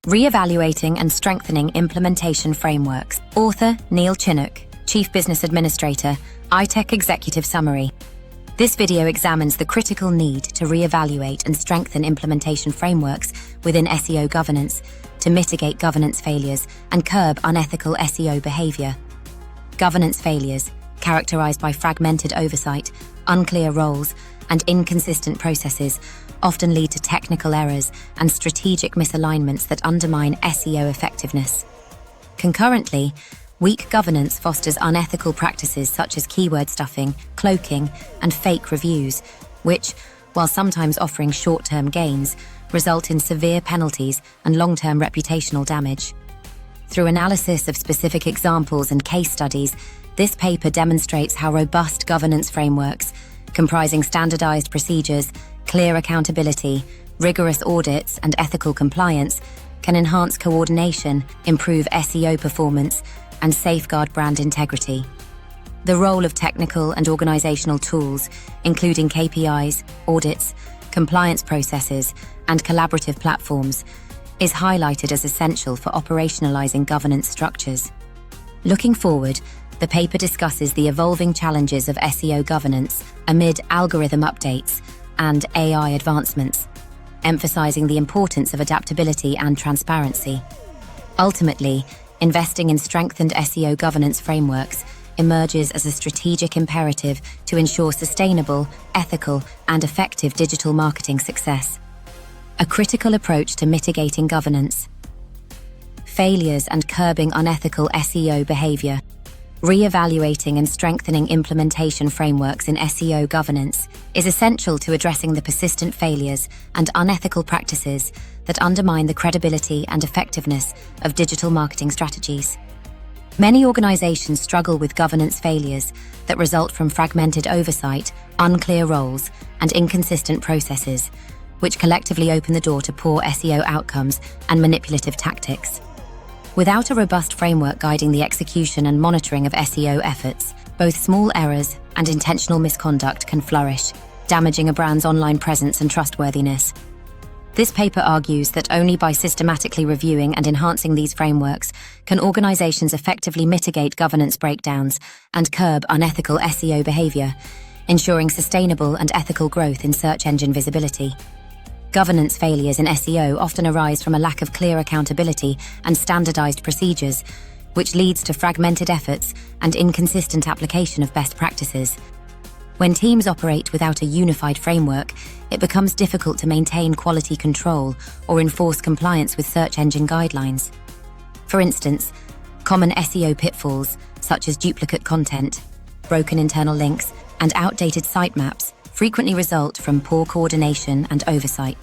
Re-evaluating and Strengthening Implementation Frameworks. Author, Neil Chinook, Chief Business Administrator, iTech Executive Summary. This video examines the critical need to re-evaluate and strengthen implementation frameworks within SEO governance to mitigate governance failures and curb unethical SEO behavior. Governance failures, characterized by fragmented oversight, unclear roles, and inconsistent processes, often lead to technical errors and strategic misalignments that undermine SEO effectiveness. Concurrently, weak governance fosters unethical practices such as keyword stuffing, cloaking, and fake reviews, which, while sometimes offering short-term gains, result in severe penalties and long-term reputational damage. Through analysis of specific examples and case studies, this paper demonstrates how robust governance frameworks, comprising standardized procedures, clear accountability, rigorous audits, and ethical compliance, can enhance coordination, improve SEO performance, and safeguard brand integrity. The role of technical and organizational tools, including KPIs, audits, compliance processes, and collaborative platforms, is highlighted as essential for operationalizing governance structures. Looking forward, the paper discusses the evolving challenges of SEO governance amid algorithm updates and AI advancements, emphasizing the importance of adaptability and transparency. Ultimately, investing in strengthened SEO governance frameworks emerges as a strategic imperative to ensure sustainable, ethical, and effective digital marketing success. A critical approach to mitigating governance failures and curbing unethical SEO behavior. Re-evaluating and strengthening implementation frameworks in SEO governance is essential to addressing the persistent failures and unethical practices that undermine the credibility and effectiveness of digital marketing strategies. Many organizations struggle with governance failures that result from fragmented oversight, unclear roles, and inconsistent processes, which collectively open the door to poor SEO outcomes and manipulative tactics. Without a robust framework guiding the execution and monitoring of SEO efforts, both small errors and intentional misconduct can flourish, damaging a brand's online presence and trustworthiness. This paper argues that only by systematically reviewing and enhancing these frameworks can organizations effectively mitigate governance breakdowns and curb unethical SEO behavior, ensuring sustainable and ethical growth in search engine visibility. Governance failures in SEO often arise from a lack of clear accountability and standardized procedures, which leads to fragmented efforts and inconsistent application of best practices. When teams operate without a unified framework, it becomes difficult to maintain quality control or enforce compliance with search engine guidelines. For instance, common SEO pitfalls, such as duplicate content, broken internal links, and outdated sitemaps, frequently result from poor coordination and oversight.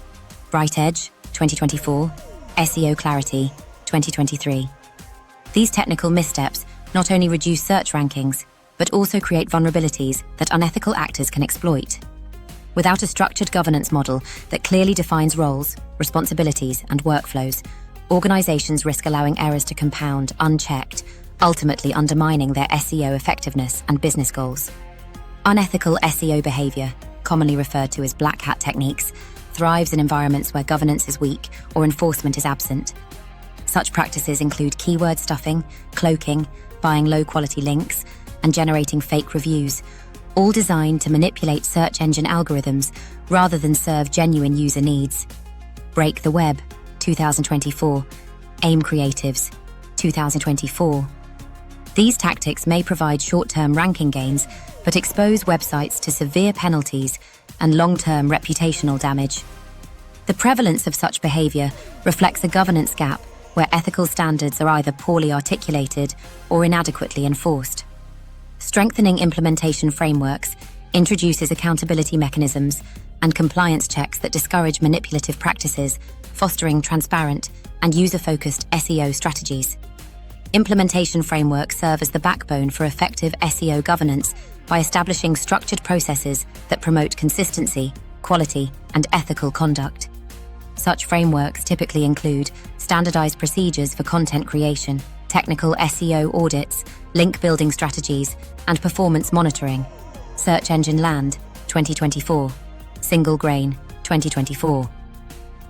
BrightEdge, 2024, SEO Clarity, 2023. These technical missteps not only reduce search rankings, but also create vulnerabilities that unethical actors can exploit. Without a structured governance model that clearly defines roles, responsibilities, and workflows, organizations risk allowing errors to compound unchecked, ultimately undermining their SEO effectiveness and business goals. Unethical SEO behavior, commonly referred to as black hat techniques, thrives in environments where governance is weak or enforcement is absent. Such practices include keyword stuffing, cloaking, buying low-quality links, and generating fake reviews, all designed to manipulate search engine algorithms rather than serve genuine user needs. Break the Web, 2024, AIM Creatives, 2024. These tactics may provide short-term ranking gains, but expose websites to severe penalties and long-term reputational damage. The prevalence of such behavior reflects a governance gap where ethical standards are either poorly articulated or inadequately enforced. Strengthening implementation frameworks introduces accountability mechanisms and compliance checks that discourage manipulative practices, fostering transparent and user-focused SEO strategies. Implementation frameworks serve as the backbone for effective SEO governance by establishing structured processes that promote consistency, quality, and ethical conduct. Such frameworks typically include standardized procedures for content creation, technical SEO audits, link building strategies, and performance monitoring. Search Engine Land, 2024. Single Grain, 2024.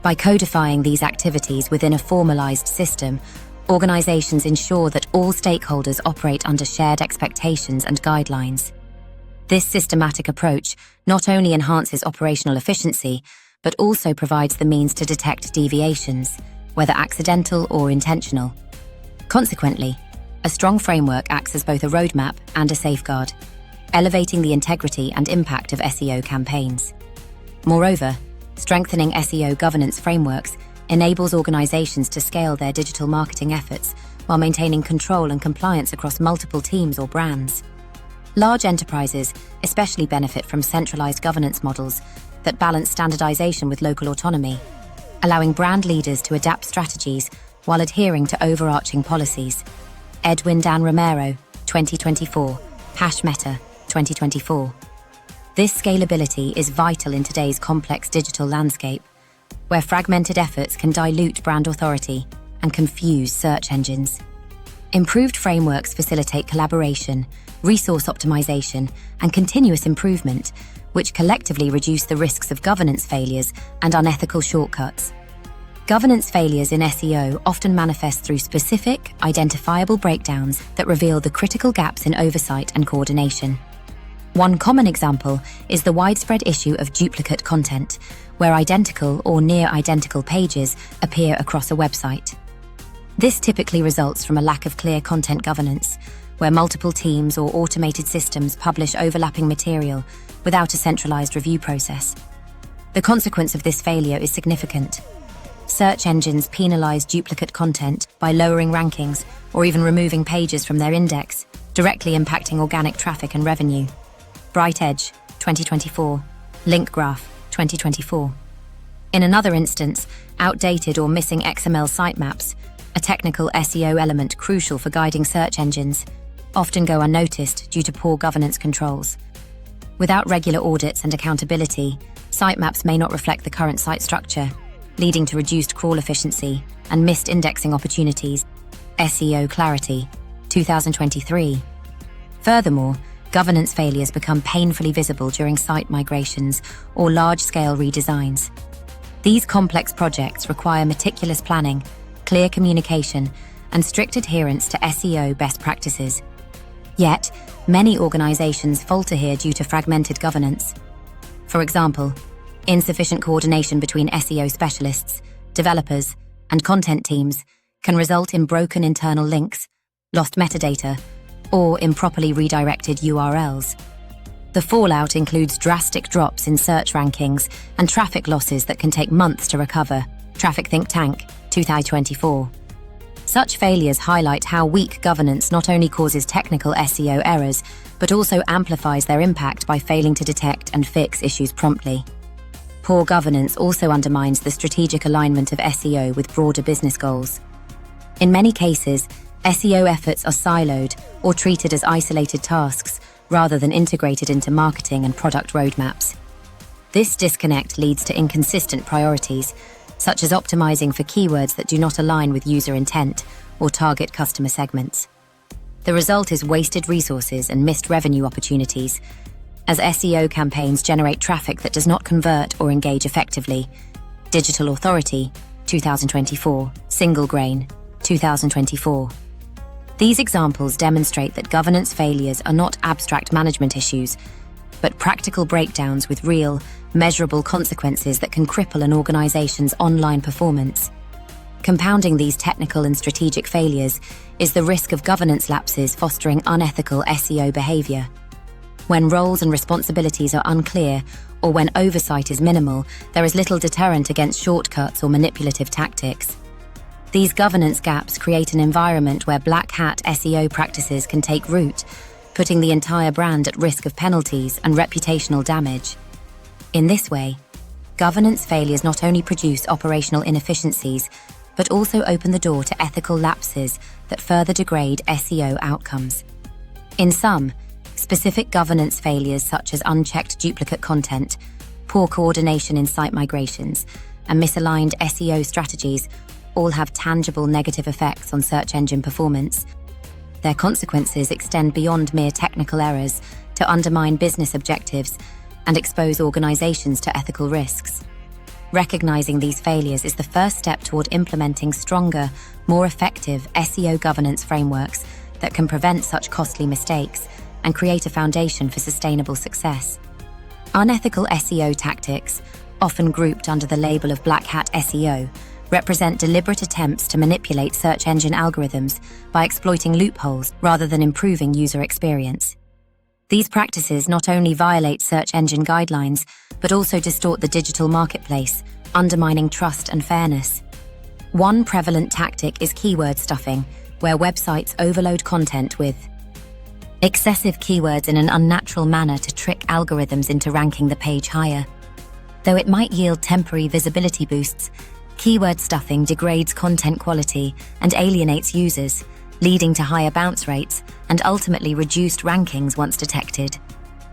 By codifying these activities within a formalized system, organizations ensure that all stakeholders operate under shared expectations and guidelines. This systematic approach not only enhances operational efficiency, but also provides the means to detect deviations, whether accidental or intentional. Consequently, a strong framework acts as both a roadmap and a safeguard, elevating the integrity and impact of SEO campaigns. Moreover, strengthening SEO governance frameworks enables organizations to scale their digital marketing efforts while maintaining control and compliance across multiple teams or brands. Large enterprises especially benefit from centralized governance models that balance standardization with local autonomy, allowing brand leaders to adapt strategies while adhering to overarching policies. Edwin Dan Romero, 2024, Meta, 2024. This scalability is vital in today's complex digital landscape, where fragmented efforts can dilute brand authority and confuse search engines. Improved frameworks facilitate collaboration, resource optimization, and continuous improvement, which collectively reduce the risks of governance failures and unethical shortcuts. Governance failures in SEO often manifest through specific, identifiable breakdowns that reveal the critical gaps in oversight and coordination. One common example is the widespread issue of duplicate content, where identical or near-identical pages appear across a website. This typically results from a lack of clear content governance, where multiple teams or automated systems publish overlapping material without a centralized review process. The consequence of this failure is significant. Search engines penalize duplicate content by lowering rankings or even removing pages from their index, directly impacting organic traffic and revenue. BrightEdge, 2024, LinkGraph, 2024. In another instance, outdated or missing XML sitemaps, a technical SEO element crucial for guiding search engines, often go unnoticed due to poor governance controls. Without regular audits and accountability, sitemaps may not reflect the current site structure, leading to reduced crawl efficiency and missed indexing opportunities. SEO Clarity, 2023. Furthermore, governance failures become painfully visible during site migrations or large-scale redesigns. These complex projects require meticulous planning, clear communication, and strict adherence to SEO best practices. Yet, many organizations falter here due to fragmented governance. For example, insufficient coordination between SEO specialists, developers, and content teams can result in broken internal links, lost metadata, or improperly redirected URLs. The fallout includes drastic drops in search rankings and traffic losses that can take months to recover. Traffic Think Tank, 2024. Such failures highlight how weak governance not only causes technical SEO errors, but also amplifies their impact by failing to detect and fix issues promptly. Poor governance also undermines the strategic alignment of SEO with broader business goals. In many cases, SEO efforts are siloed or treated as isolated tasks rather than integrated into marketing and product roadmaps. This disconnect leads to inconsistent priorities, such as optimizing for keywords that do not align with user intent or target customer segments. The result is wasted resources and missed revenue opportunities, as SEO campaigns generate traffic that does not convert or engage effectively. Digital Authority, 2024, Single Grain, 2024. These examples demonstrate that governance failures are not abstract management issues, but practical breakdowns with real, measurable consequences that can cripple an organization's online performance. Compounding these technical and strategic failures is the risk of governance lapses fostering unethical SEO behavior. When roles and responsibilities are unclear, or when oversight is minimal, there is little deterrent against shortcuts or manipulative tactics. These governance gaps create an environment where black hat SEO practices can take root, putting the entire brand at risk of penalties and reputational damage. In this way, governance failures not only produce operational inefficiencies, but also open the door to ethical lapses that further degrade SEO outcomes. In sum, specific governance failures such as unchecked duplicate content, poor coordination in site migrations, and misaligned SEO strategies all have tangible negative effects on search engine performance. Their consequences extend beyond mere technical errors to undermine business objectives and expose organizations to ethical risks. Recognizing these failures is the first step toward implementing stronger, more effective SEO governance frameworks that can prevent such costly mistakes and create a foundation for sustainable success. Unethical SEO tactics, often grouped under the label of black hat SEO, represent deliberate attempts to manipulate search engine algorithms by exploiting loopholes rather than improving user experience. These practices not only violate search engine guidelines, but also distort the digital marketplace, undermining trust and fairness. One prevalent tactic is keyword stuffing, where websites overload content with excessive keywords in an unnatural manner to trick algorithms into ranking the page higher. Though it might yield temporary visibility boosts, keyword stuffing degrades content quality and alienates users, leading to higher bounce rates and ultimately reduced rankings once detected.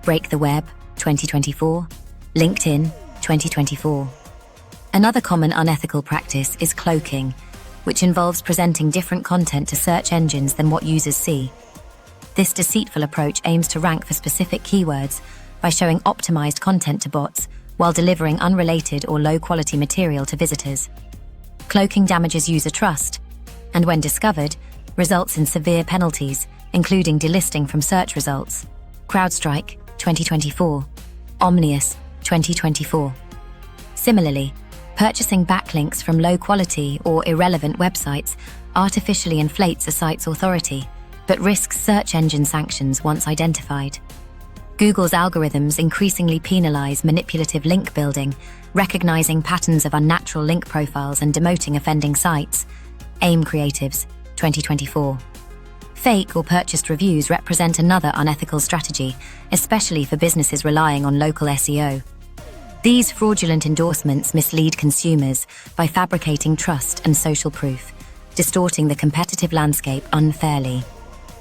Break the Web, 2024. LinkedIn, 2024. Another common unethical practice is cloaking, which involves presenting different content to search engines than what users see. This deceitful approach aims to rank for specific keywords by showing optimized content to bots while delivering unrelated or low-quality material to visitors. Cloaking damages user trust, and when discovered, results in severe penalties, including delisting from search results. CrowdStrike, 2024. Omnius, 2024. Similarly, purchasing backlinks from low-quality or irrelevant websites artificially inflates a site's authority, but risks search engine sanctions once identified. Google's algorithms increasingly penalize manipulative link building, recognizing patterns of unnatural link profiles and demoting offending sites. AIM Creatives, 2024. Fake or purchased reviews represent another unethical strategy, especially for businesses relying on local SEO. These fraudulent endorsements mislead consumers by fabricating trust and social proof, distorting the competitive landscape unfairly.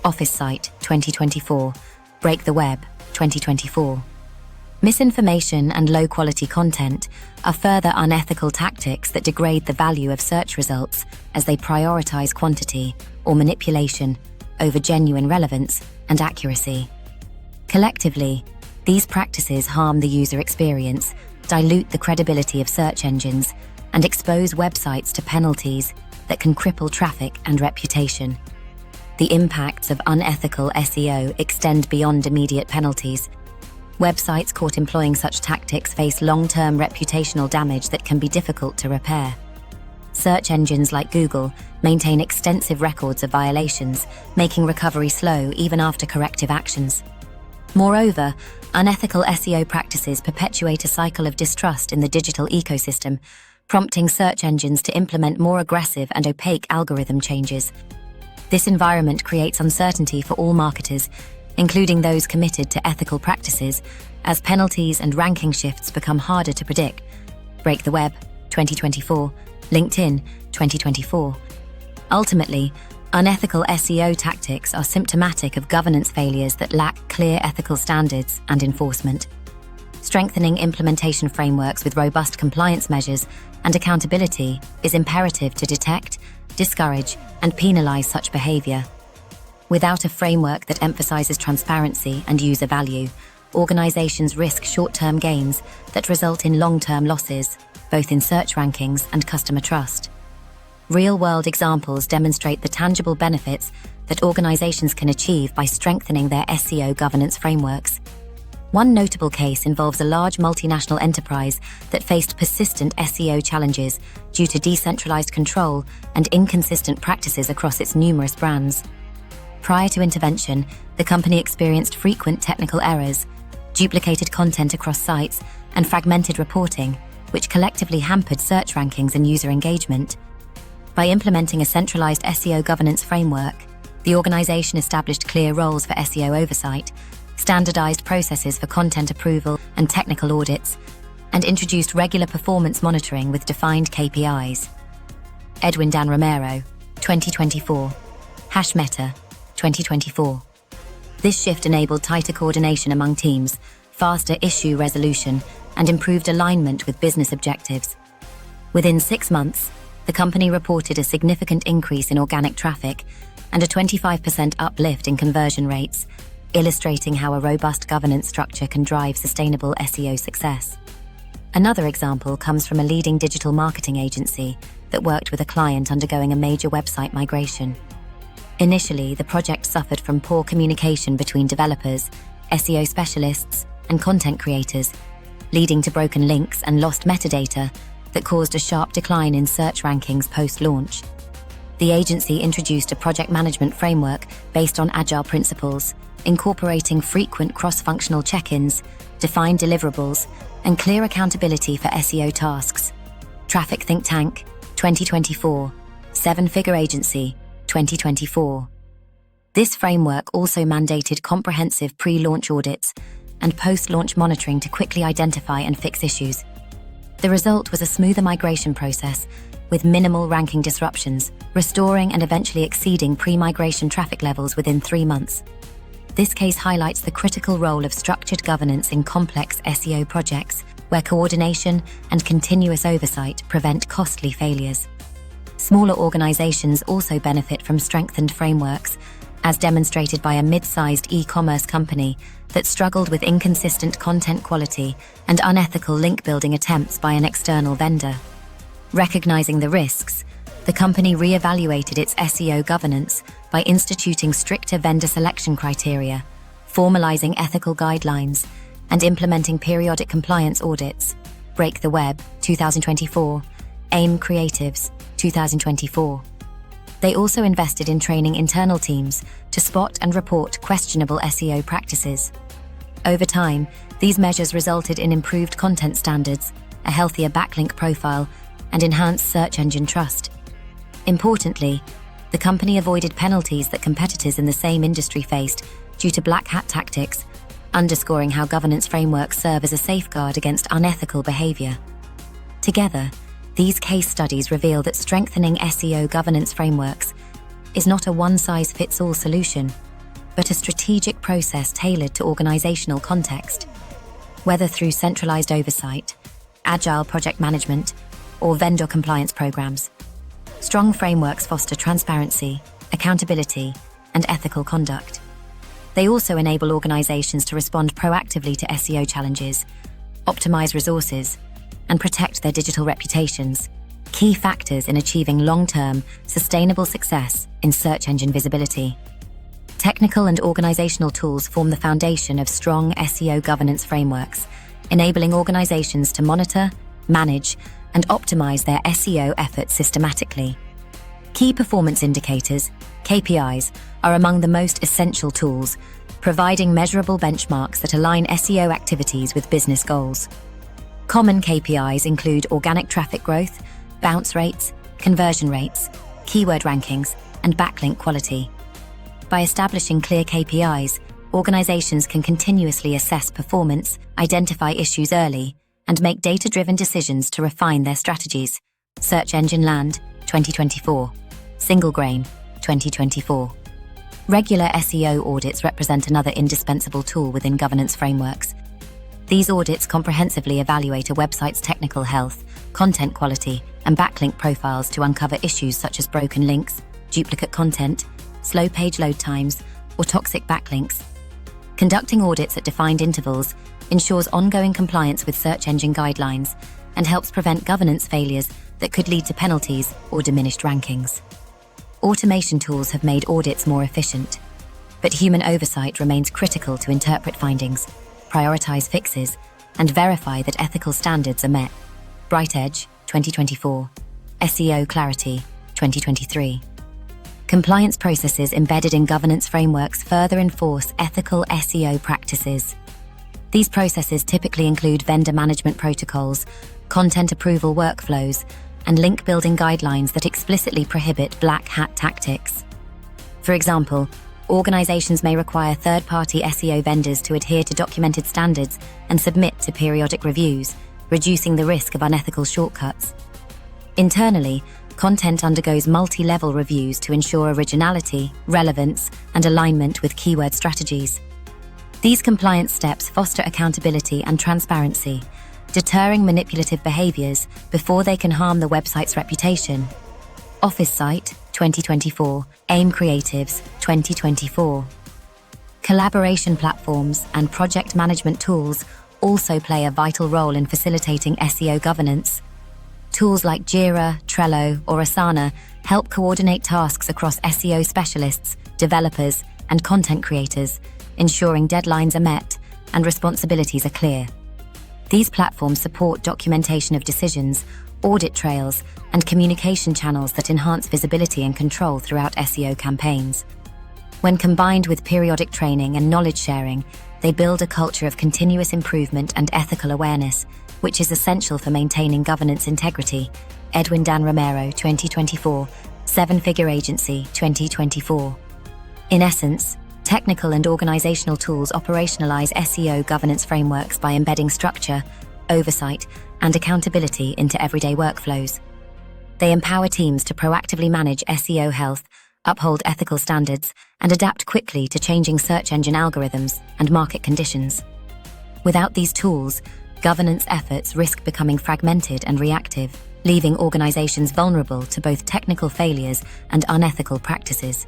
OfficeSite, 2024. Break the Web, 2024. Misinformation and low-quality content are further unethical tactics that degrade the value of search results as they prioritize quantity or manipulation over genuine relevance and accuracy. Collectively, these practices harm the user experience, dilute the credibility of search engines, and expose websites to penalties that can cripple traffic and reputation. The impacts of unethical SEO extend beyond immediate penalties. Websites caught employing such tactics face long-term reputational damage that can be difficult to repair. Search engines like Google maintain extensive records of violations, making recovery slow even after corrective actions. Moreover, unethical SEO practices perpetuate a cycle of distrust in the digital ecosystem, prompting search engines to implement more aggressive and opaque algorithm changes. This environment creates uncertainty for all marketers, including those committed to ethical practices, as penalties and ranking shifts become harder to predict. Break the Web, 2024. LinkedIn, 2024. Ultimately, unethical SEO tactics are symptomatic of governance failures that lack clear ethical standards and enforcement. Strengthening implementation frameworks with robust compliance measures and accountability is imperative to detect, discourage, and penalize such behavior. Without a framework that emphasizes transparency and user value, organizations risk short-term gains that result in long-term losses, both in search rankings and customer trust. Real-world examples demonstrate the tangible benefits that organizations can achieve by strengthening their SEO governance frameworks. One notable case involves a large multinational enterprise that faced persistent SEO challenges due to decentralized control and inconsistent practices across its numerous brands. Prior to intervention, the company experienced frequent technical errors, duplicated content across sites, and fragmented reporting, which collectively hampered search rankings and user engagement. By implementing a centralized SEO governance framework, the organization established clear roles for SEO oversight, standardized processes for content approval and technical audits, and introduced regular performance monitoring with defined KPIs. Edwin Dan Romero, 2024. Hashmeta, 2024. This shift enabled tighter coordination among teams, faster issue resolution, and improved alignment with business objectives. Within 6 months, the company reported a significant increase in organic traffic and a 25% uplift in conversion rates, illustrating how a robust governance structure can drive sustainable SEO success. Another example comes from a leading digital marketing agency that worked with a client undergoing a major website migration. Initially, the project suffered from poor communication between developers, SEO specialists, and content creators, leading to broken links and lost metadata that caused a sharp decline in search rankings post-launch. The agency introduced a project management framework based on agile principles, incorporating frequent cross-functional check-ins, defined deliverables, and clear accountability for SEO tasks. Traffic Think Tank, 2024, Seven-Figure Agency, 2024. This framework also mandated comprehensive pre-launch audits and post-launch monitoring to quickly identify and fix issues. The result was a smoother migration process with minimal ranking disruptions, restoring and eventually exceeding pre-migration traffic levels within 3 months. This case highlights the critical role of structured governance in complex SEO projects, where coordination and continuous oversight prevent costly failures. Smaller organizations also benefit from strengthened frameworks, as demonstrated by a mid-sized e-commerce company that struggled with inconsistent content quality and unethical link-building attempts by an external vendor. Recognizing the risks, the company re-evaluated its SEO governance by instituting stricter vendor selection criteria, formalizing ethical guidelines, and implementing periodic compliance audits. Break the Web, 2024, AIM Creatives, 2024. They also invested in training internal teams to spot and report questionable SEO practices. Over time, these measures resulted in improved content standards, a healthier backlink profile, and enhanced search engine trust. Importantly, the company avoided penalties that competitors in the same industry faced due to black hat tactics, underscoring how governance frameworks serve as a safeguard against unethical behavior. Together, these case studies reveal that strengthening SEO governance frameworks is not a one-size-fits-all solution, but a strategic process tailored to organizational context. Whether through centralized oversight, agile project management, or vendor compliance programs, strong frameworks foster transparency, accountability, and ethical conduct. They also enable organizations to respond proactively to SEO challenges, optimize resources, and protect their digital reputations, key factors in achieving long-term, sustainable success in search engine visibility. Technical and organizational tools form the foundation of strong SEO governance frameworks, enabling organizations to monitor, manage, and optimize their SEO efforts systematically. Key performance indicators, KPIs, are among the most essential tools, providing measurable benchmarks that align SEO activities with business goals. Common KPIs include organic traffic growth, bounce rates, conversion rates, keyword rankings, and backlink quality. By establishing clear KPIs, organizations can continuously assess performance, identify issues early, and make data-driven decisions to refine their strategies. Search Engine Land, 2024. Single Grain, 2024. Regular SEO audits represent another indispensable tool within governance frameworks. These audits comprehensively evaluate a website's technical health, content quality, and backlink profiles to uncover issues such as broken links, duplicate content, slow page load times, or toxic backlinks. Conducting audits at defined intervals ensures ongoing compliance with search engine guidelines and helps prevent governance failures that could lead to penalties or diminished rankings. Automation tools have made audits more efficient, but human oversight remains critical to interpret findings, prioritize fixes, and verify that ethical standards are met. BrightEdge, 2024. SEO Clarity, 2023. Compliance processes embedded in governance frameworks further enforce ethical SEO practices. These processes typically include vendor management protocols, content approval workflows, and link-building guidelines that explicitly prohibit black hat tactics. For example, organizations may require third-party SEO vendors to adhere to documented standards and submit to periodic reviews, reducing the risk of unethical shortcuts. Internally, content undergoes multi-level reviews to ensure originality, relevance, and alignment with keyword strategies. These compliance steps foster accountability and transparency, deterring manipulative behaviors before they can harm the website's reputation. OfficeSite, 2024. AIM Creatives, 2024. Collaboration platforms and project management tools also play a vital role in facilitating SEO governance. Tools like Jira, Trello, or Asana help coordinate tasks across SEO specialists, developers, and content creators, ensuring deadlines are met and responsibilities are clear. These platforms support documentation of decisions, audit trails, and communication channels that enhance visibility and control throughout SEO campaigns. When combined with periodic training and knowledge sharing, they build a culture of continuous improvement and ethical awareness, which is essential for maintaining governance integrity. Edwin Dan Romero, 2024, Seven Figure Agency, 2024. In essence, technical and organizational tools operationalize SEO governance frameworks by embedding structure, oversight, and accountability into everyday workflows. They empower teams to proactively manage SEO health, uphold ethical standards, and adapt quickly to changing search engine algorithms and market conditions. Without these tools, governance efforts risk becoming fragmented and reactive, leaving organizations vulnerable to both technical failures and unethical practices.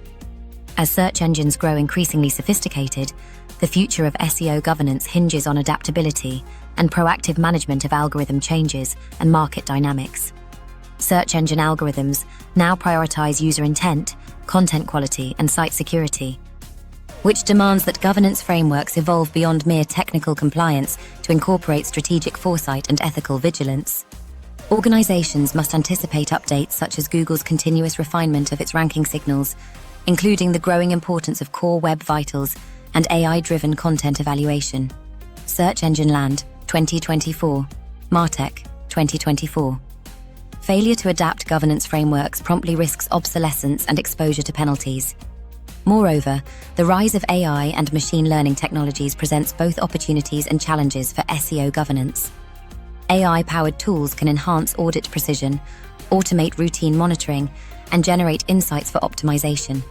As search engines grow increasingly sophisticated, the future of SEO governance hinges on adaptability and proactive management of algorithm changes and market dynamics. Search engine algorithms now prioritize user intent, content quality, and site security, which demands that governance frameworks evolve beyond mere technical compliance to incorporate strategic foresight and ethical vigilance. Organizations must anticipate updates such as Google's continuous refinement of its ranking signals, including the growing importance of core web vitals and AI-driven content evaluation. Search Engine Land, 2024. Martech, 2024. Failure to adapt governance frameworks promptly risks obsolescence and exposure to penalties. Moreover, the rise of AI and machine learning technologies presents both opportunities and challenges for SEO governance. AI-powered tools can enhance audit precision, automate routine monitoring, and generate insights for optimization.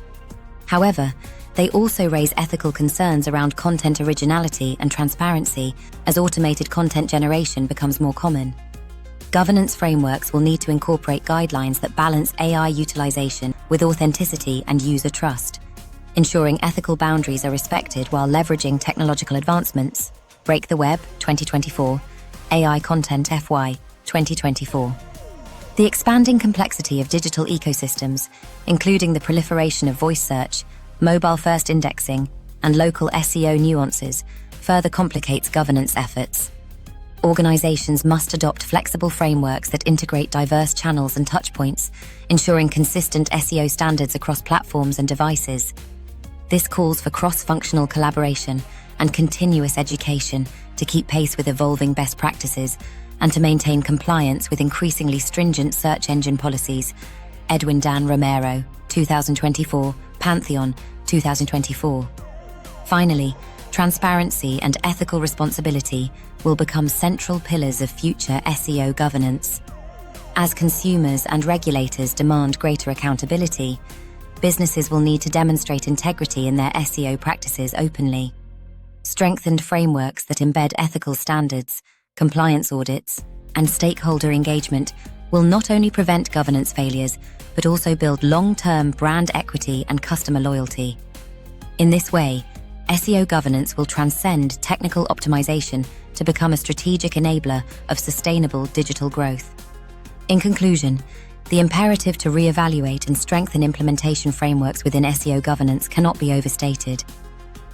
However, they also raise ethical concerns around content originality and transparency as automated content generation becomes more common. Governance frameworks will need to incorporate guidelines that balance AI utilization with authenticity and user trust, ensuring ethical boundaries are respected while leveraging technological advancements. Break the Web, 2024. AI Content FY, 2024. The expanding complexity of digital ecosystems, including the proliferation of voice search, mobile-first indexing, and local SEO nuances, further complicates governance efforts. Organizations must adopt flexible frameworks that integrate diverse channels and touchpoints, ensuring consistent SEO standards across platforms and devices. This calls for cross-functional collaboration and continuous education to keep pace with evolving best practices and to maintain compliance with increasingly stringent search engine policies. Edwin Dan Romero, 2024, Pantheon, 2024. Finally, transparency and ethical responsibility will become central pillars of future SEO governance. As consumers and regulators demand greater accountability, businesses will need to demonstrate integrity in their SEO practices openly. Strengthened frameworks that embed ethical standards, compliance audits, and stakeholder engagement will not only prevent governance failures, but also build long-term brand equity and customer loyalty. In this way, SEO governance will transcend technical optimization to become a strategic enabler of sustainable digital growth. In conclusion, the imperative to reevaluate and strengthen implementation frameworks within SEO governance cannot be overstated.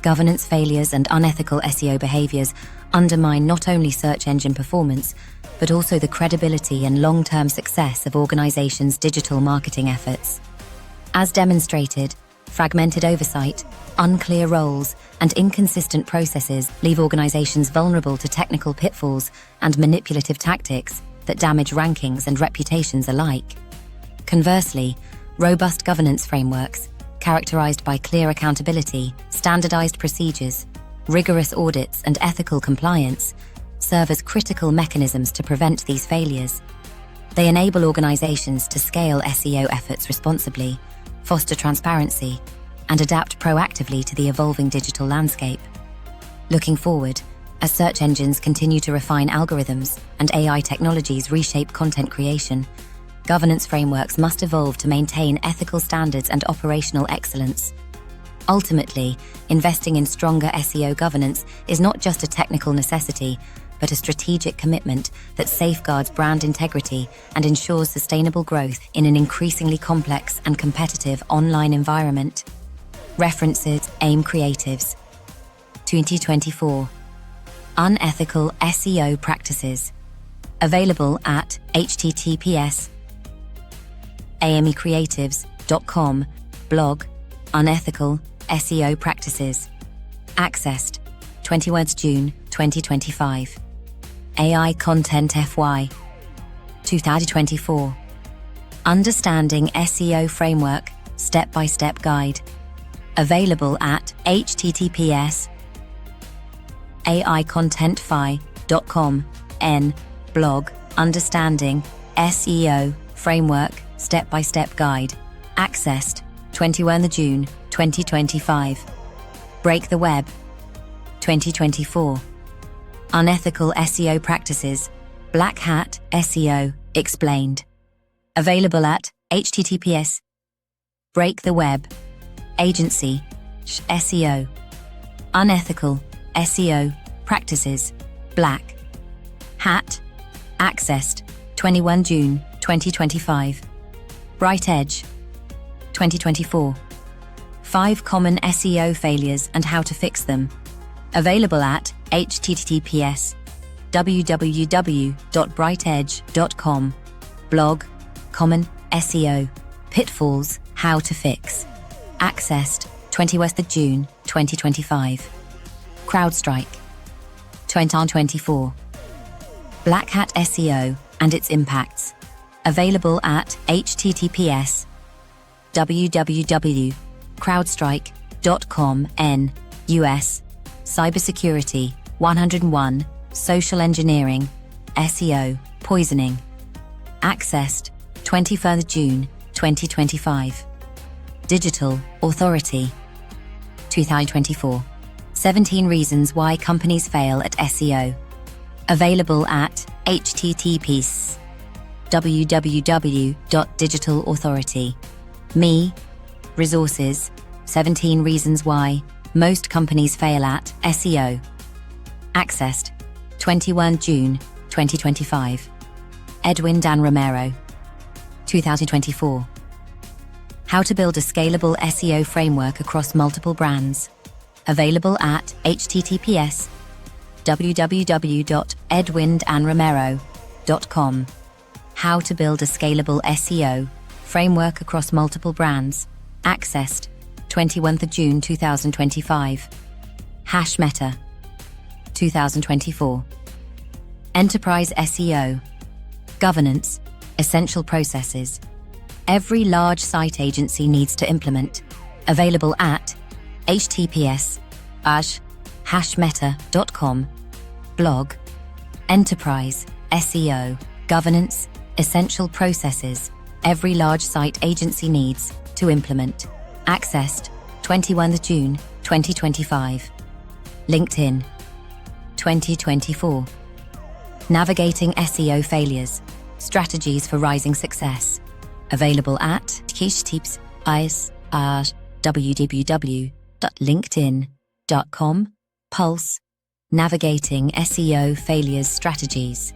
Governance failures and unethical SEO behaviors undermine not only search engine performance, but also the credibility and long-term success of organizations' digital marketing efforts. As demonstrated, fragmented oversight, unclear roles, and inconsistent processes leave organizations vulnerable to technical pitfalls and manipulative tactics that damage rankings and reputations alike. Conversely, robust governance frameworks, characterized by clear accountability, standardized procedures, rigorous audits, and ethical compliance, serve as critical mechanisms to prevent these failures. They enable organizations to scale SEO efforts responsibly, foster transparency, and adapt proactively to the evolving digital landscape. Looking forward, as search engines continue to refine algorithms and AI technologies reshape content creation, governance frameworks must evolve to maintain ethical standards and operational excellence. Ultimately, investing in stronger SEO governance is not just a technical necessity, but a strategic commitment that safeguards brand integrity and ensures sustainable growth in an increasingly complex and competitive online environment. References: AIM Creatives. 2024. Unethical SEO practices. Available at https://amecreatives.com. Blog: Unethical SEO practices. Accessed 21 June 2025. AI Content FY 2024. Understanding SEO Framework Step-by-Step Guide. Available at https://aicontentfi.com. N. Blog: Understanding SEO Framework Step-by-Step Guide. Accessed 21 June 2025. Break the Web 2024. Unethical SEO Practices. Black Hat SEO Explained. Available at https: Break the Web Agency SEO. Unethical SEO Practices. Black Hat. Accessed 21 June 2025. Bright Edge 2024. 5 common SEO failures and how to fix them. Available at https://www.brightedge.com. Blog: Common SEO Pitfalls How to Fix. Accessed 21 June 2025. CrowdStrike 2024. Black Hat SEO and its impacts. Available at https://www.crowdstrike.com. N. US. Cybersecurity 101. Social engineering SEO poisoning. Accessed 21 June 2025. Digital Authority 2024. 17 reasons why companies fail at SEO. Available at https://www.digitalauthority.me. Resources: 17 reasons why most companies fail at SEO. Accessed 21 June 2025. Edwin Dan Romero 2024. How to build a scalable SEO framework across multiple brands. Available at https://www.edwindanromero.com. How to build a scalable SEO framework across multiple brands. Accessed 21 June 2025. Hashmeta 2024. Enterprise SEO Governance Essential Processes every large site agency needs to implement. Available at https://hashmeta.com. Blog: Enterprise SEO Governance Essential Processes every large site agency needs to implement. Accessed 21 June 2025. LinkedIn 2024. Navigating SEO Failures Strategies for Rising Success. Available at www.linkedin.com. Pulse: Navigating SEO Failures Strategies.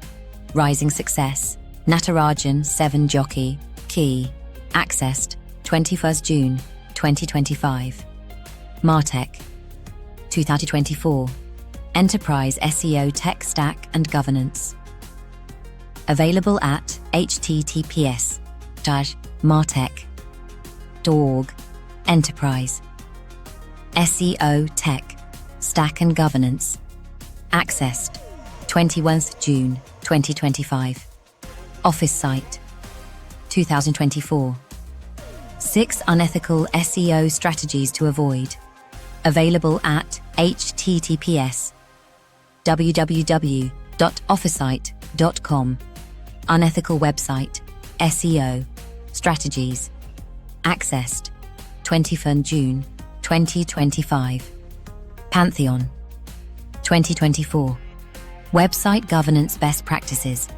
Rising Success. Natarajan Seven Jockey Key. Accessed 21 June 2025. Martech 2024. Enterprise SEO Tech Stack and Governance. Available at https://martech.org. Enterprise SEO Tech Stack and Governance. Accessed 21 June 2025. Office Site 2024. 6 unethical SEO strategies to avoid. Available at https://www.officesite.com. Unethical Website SEO Strategies. Accessed 21 June 2025. Pantheon 2024. Website Governance Best Practices.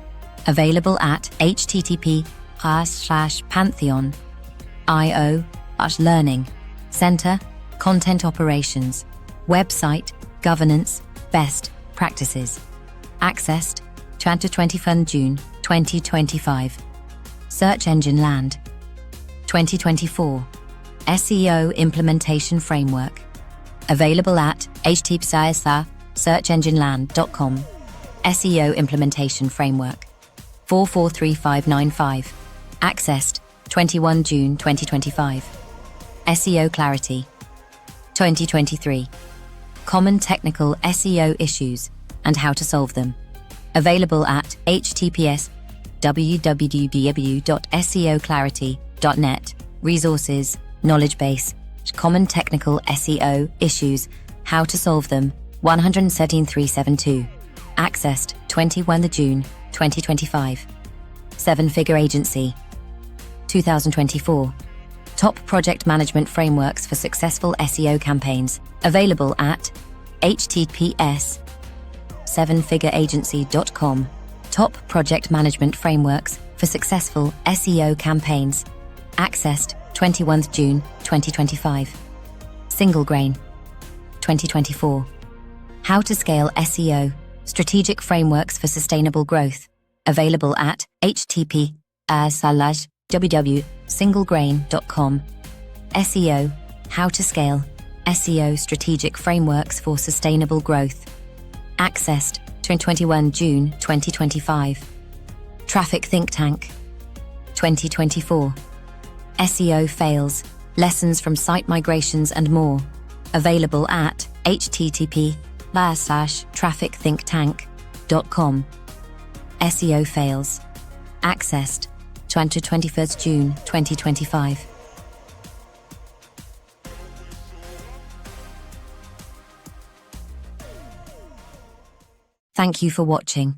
Available at http://pantheon.io/learning center content operations, website, governance, best practices. Accessed 21 June 2025. Search Engine Land 2024. SEO Implementation Framework. Available at https://searchengineland.com. SEO Implementation Framework 443595. Accessed 21 June 2025. SEO Clarity 2023. Common technical SEO issues and how to solve them. Available at https://www.seoclarity.net. Resources, knowledge base, common technical SEO issues, how to solve them, 117372. Accessed 21 June 2025. Seven-figure agency 2024. Top project management frameworks for successful SEO campaigns. Available at https://sevenfigureagency.com. Top project management frameworks for successful SEO campaigns. Accessed 21 June 2025. Single Grain 2024. How to scale SEO, strategic frameworks for sustainable growth. Available at http://www.singlegrain.com. SEO, how to scale SEO strategic frameworks for sustainable growth. Accessed 21 June 2025. Traffic Think Tank 2024. SEO fails, lessons from site migrations and more. Available at http://trafficthinktank.com. SEO fails. Accessed 21 June 2025. Thank you for watching.